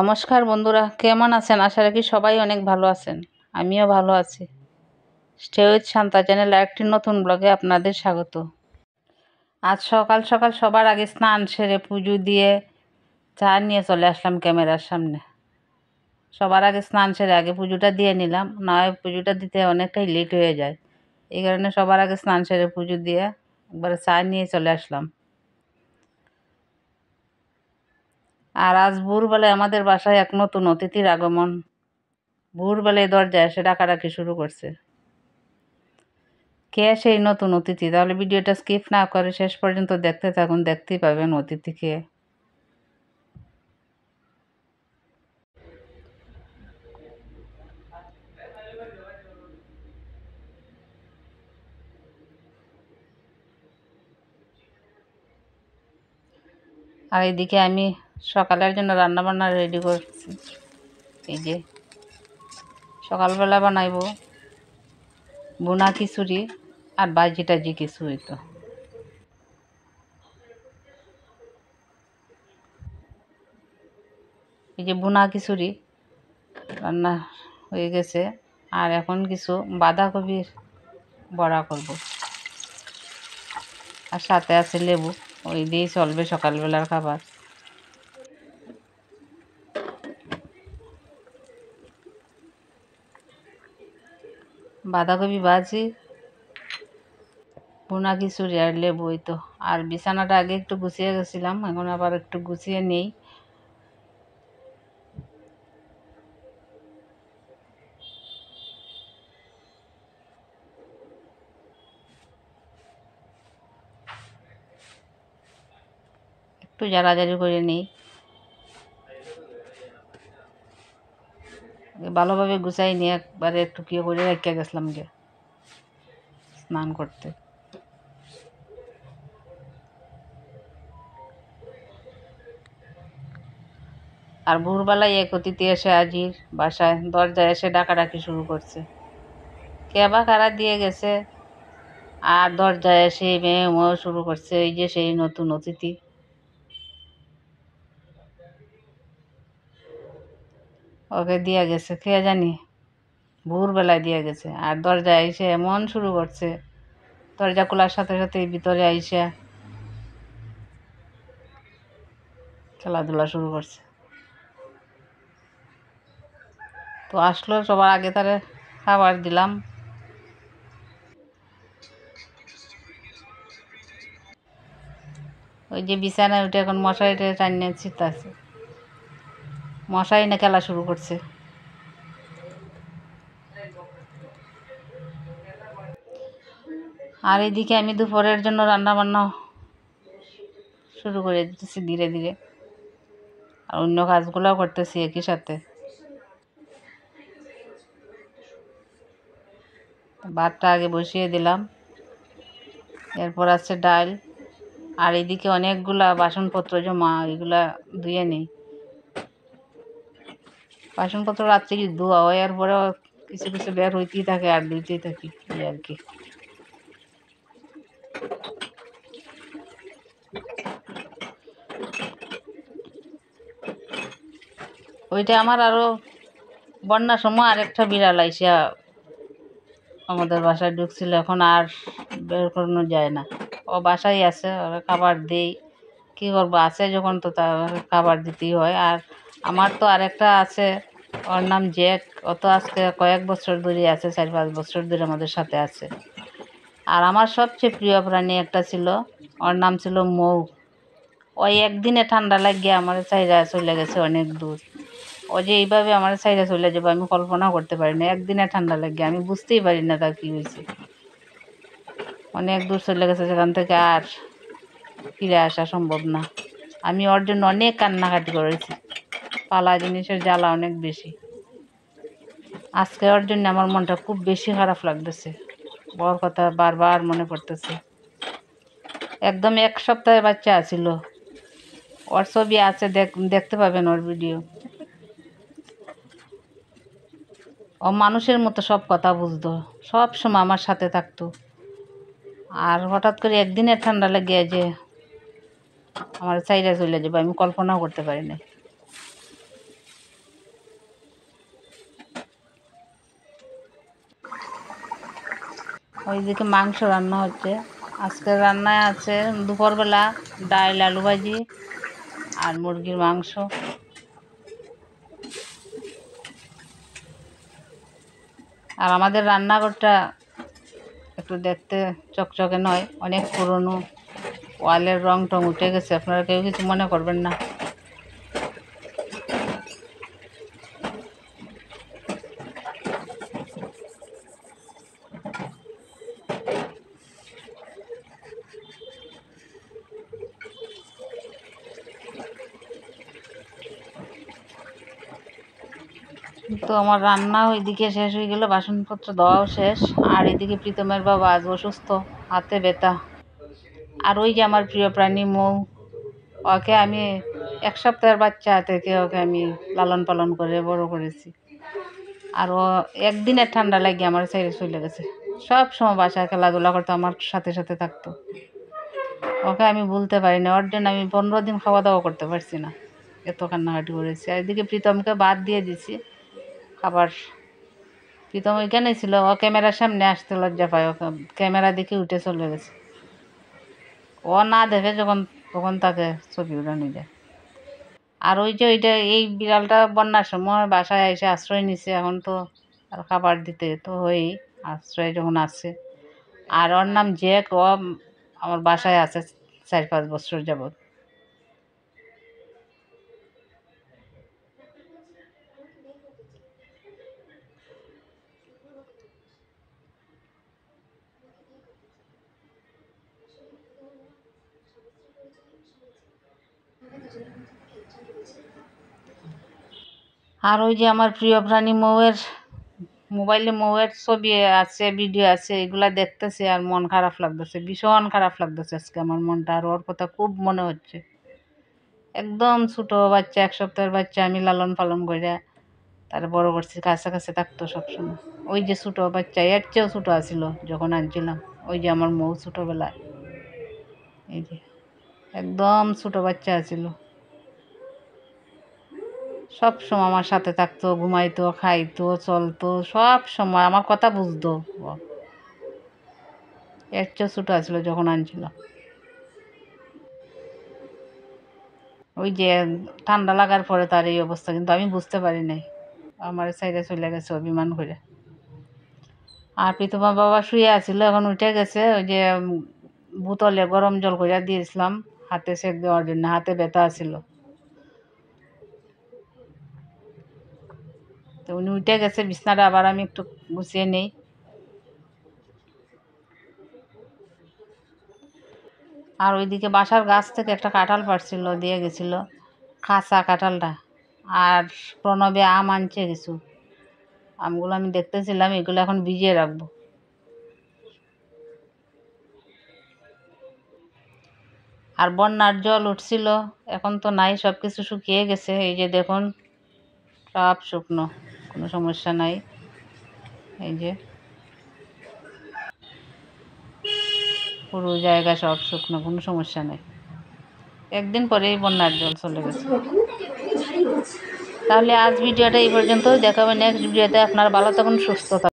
নমস্কার বন্ধুরা, কেমন আছেন? আশা রাখি সবাই অনেক ভালো আছেন। আমিও ভালো আছি। স্টে উইথ শান্তা চ্যানেল একটি নতুন ব্লগে আপনাদের স্বাগত। আজ সকাল সকাল সবার আগে স্নান সেরে পুজো দিয়ে চা নিয়ে চলে আসলাম ক্যামেরার সামনে। সবার আগে স্নান সেরে আগে পুজোটা দিয়ে নিলাম, না হয় পুজোটা দিতে অনেকটাই লেট হয়ে যায়। এই কারণে সবার আগে স্নান সেরে পুজো দিয়ে একবারে চা নিয়ে চলে আসলাম। আর আজ ভোরবেলায় আমাদের বাসায় এক নতুন অতিথির আগমন। ভোরবেলায় দরজায় এসে ডাকাডাকি শুরু করছে। কে সেই নতুন অতিথি? তাহলে ভিডিওটা স্কিপ না করে শেষ পর্যন্ত দেখতে থাকুন, দেখতেই পাবেন অতিথি কে। আর এইদিকে আমি সকালের জন্য রান্নাবান্না রেডি করছি। এই যে সকালবেলা বানাইব বুনা খিচুড়ি আর ভাজি টাজি কিছু হইতো। এই যে বুনা খিচুড়ি রান্না হয়ে গেছে, আর এখন কিছু বাঁধাকপির বড়া করব, আর সাথে আছে লেবু। ওই দিয়েই চলবে সকালবেলার খাবার। বাঁধাকপি ভাজি, ভুনা খিচুড়ি আর লেবু। এই তো। আর বিছানাটা আগে একটু গুছিয়ে গেছিলাম, এখন আবার একটু গুছিয়ে নেই। একটু জারাজারি করে নিই, ভালোভাবে গুছাই নিয়ে একবারে একটু কি করে রেখে গেছিলাম যে স্নান করতে। আর ভোরবেলায় এক অতিথি এসে হাজির বাসায়, দরজায় এসে ডাকাডাকি শুরু করছে। কে বা কারা দিয়ে গেছে, আর দরজায় এসে মেয়ে শুরু করছে। এই যে সেই নতুন অতিথি। ওকে দিয়ে গেছে কে জানি, ভোরবেলায় দিয়ে গেছে। আর দরজায় এসে এমন শুরু করছে, দরজা খোলার সাথে সাথে ভিতরে আইসা খেলাধুলা শুরু করছে। তো আসলো, সবার আগে তারে খাবার দিলাম। ওই যে বিছানায় উঠে এখন মশারিটা টানিয়ে ছিটাছে, মশারি না খেলা শুরু করছে। আর এদিকে আমি দুপুরের জন্য রান্না বান্না শুরু করে দিতেছি ধীরে ধীরে, আর অন্য কাজগুলোও করতেছি একই সাথে। ভাতটা আগে বসিয়ে দিলাম, এরপর আছে ডাল। আর এদিকে অনেকগুলা বাসনপত্র জমা, এগুলা ধুয়ে নিই। বাসনপত্র রাত্রে ধোয়া হয়, এরপরেও কিছু কিছু বের হইতেই থাকে আর ধুইতেই থাকি, এই আর কি। ওইটা আমার আরো বন্যার সময় আরেকটা বিড়াল আইসা আমাদের বাসায় ঢুকছিল, এখন আর বের করানো যায় না। ও বাসায় আছে, ওরা খাবার দেই, কী করবো, আছে যখন তো তার খাবার দিতেই হয়। আর আমার তো আরেকটা আছে, ওর নাম জ্যাক। ও তো আজকে কয়েক বছর ধরে আছে, 4-5 বছর ধরে আমাদের সাথে আছে। আর আমার সবচেয়ে প্রিয় প্রাণী একটা ছিল, ওর নাম ছিল মৌ। ওই একদিনে ঠান্ডা লাগিয়ে আমার চাইরা চলে গেছে অনেক দূর। ও যে এইভাবে আমার সাইডে চলে যাবো আমি কল্পনা করতে পারি না। একদিনে ঠান্ডা লাগে, আমি বুঝতেই পারি না তার কী হয়েছে। অনেক দূর চলে গেছে, সেখান থেকে আর ফিরে আসা সম্ভব না। আমি ওর জন্য অনেক কান্নাকাটি করেছি, পালা জিনিসের জ্বালা অনেক বেশি। আজকে ওর জন্য আমার মনটা খুব বেশি খারাপ লাগতেছে, বড় কথা বারবার মনে পড়তেছে। একদম 1 সপ্তাহের বাচ্চা আছিল। ওর ছবি আছে, দেখতে পাবেন ওর ভিডিও। ও মানুষের মতো সব কথা বুঝতো, সব সময় আমার সাথে থাকতো। আর হঠাৎ করে একদিনের ঠান্ডা লেগে যে আমার চাইরা চলে যাবে আমি কল্পনাও করতে পারি না। ওইদিকে মাংস রান্না হচ্ছে। আজকের রান্নায় আছে দুপুরবেলা ডাল, আলু ভাজি আর মুরগির মাংস। আর আমাদের রান্নাঘরটা একটু দেখতে চকচকে নয়, অনেক পুরনো, ওয়ালের রং টং উঠে গেছে, আপনারা কেউ কিছু মনে করবেন না। তো আমার রান্না ওইদিকে শেষ হয়ে গেল, বাসনপত্র ধোয়াও শেষ। আর এদিকে প্রীতমের বাবা আজ অসুস্থ, হাতে ব্যথা। আর ওই যে আমার প্রিয় প্রাণী মৌ, ওকে আমি 1 সপ্তাহের বাচ্চা থেকে ওকে আমি লালন পালন করে বড় করেছি। আর ও একদিনের ঠান্ডা লাগিয়ে আমার ছেড়ে চলে গেছে। সব সময় বাসায় খেলাধুলা করতো, আমার সাথে সাথে থাকতো। ওকে আমি বলতে পারি না, ওর জন্য আমি 15 দিন খাওয়া দাওয়া করতে পারছি না, এত কান্নাকাটি করেছি। আর এদিকে প্রীতমকে বাদ দিয়ে দিছি খাবার। প্রীতম ওইখানে ছিল, ও ক্যামেরার সামনে আসতে লজ্জা পায়, ও ক্যামেরা দেখে উঠে চলে গেছে। ও না দেখে যখন, তখন তাকে ছবি উঠানো যায়। আর ওই যে ওইটা, এই বিড়ালটা বন্যার সময় বাসায় এসে আশ্রয় নিছে, এখন তো আর খাবার দিতে তো হয়ই, আশ্রয় যখন আছে। আর ওর নাম জ্যাক, ও আমার বাসায় আছে 4-5 বছর যাবৎ। আর ওই যে আমার প্রিয় প্রাণী মৌয়ের মোবাইলে মৌয়ের ছবি আছে, ভিডিও আছে, এগুলা দেখতেছে আর মন খারাপ লাগতেছে, ভীষণ খারাপ লাগতেছে আজকে আমার মনটা। আর ওর কথা খুব মনে হচ্ছে। একদম ছোট বাচ্চা, 1 সপ্তাহের বাচ্চা, আমি লালন পালন করে তার বড় করছি, কাছে কাছে থাকতো সবসময়। ওই যে ছোট বাচ্চা, এর চেয়েও ছোট আছিল যখন আনছিলাম। ওই যে আমার মৌ ছোটবেলায়, এই যে একদম ছোট বাচ্চা আছিল, সব সময় আমার সাথে থাকতো, ঘুমাইতো, খাইতো, চলতো, সব সময় আমার কথা বুঝতো। ও এর চেয়েও ছোট আছিল যখন আনছিলাম। ওই যে ঠান্ডা লাগার পরে তার এই অবস্থা, কিন্তু আমি বুঝতে পারি নাই, আমার সাইডে চলে গেছে অভিমান করে। আর প্রীতমার বাবা শুয়ে আছিল, এখন উঠে গেছে। ওই যে বোতলে গরম জল করে দিয়েছিলাম হাতে সেক দেওয়ার জন্য, হাতে ব্যথা আছিল, তো উনি উঠে গেছে। বিছনাটা আবার আমি একটু গুছিয়ে নেই। আর ওইদিকে বাসার গাছ থেকে একটা কাঁঠাল পাড়ছিল, দিয়ে গেছিল, কাঁচা কাঁঠালটা। আর প্রণবে আম আনছে কিছু, আমগুলো আমি দেখতেছিলাম, এগুলো এখন ভিজিয়ে রাখবো। আর বন্যার জল উঠছিল, এখন তো নাই, সব কিছু শুকিয়ে গেছে। এই যে দেখুন, সব শুকনো, কোনো সমস্যা নাই। এই যে পুরো জায়গা সব শুকনো, কোনো সমস্যা নেই। একদিন পরেই বন্যার জল চলে গেছে। তাহলে আজ ভিডিওটা এই পর্যন্ত, দেখাবে নেক্সট ভিডিওতে। আপনারা ভালো থাকুন, সুস্থ থাকুন।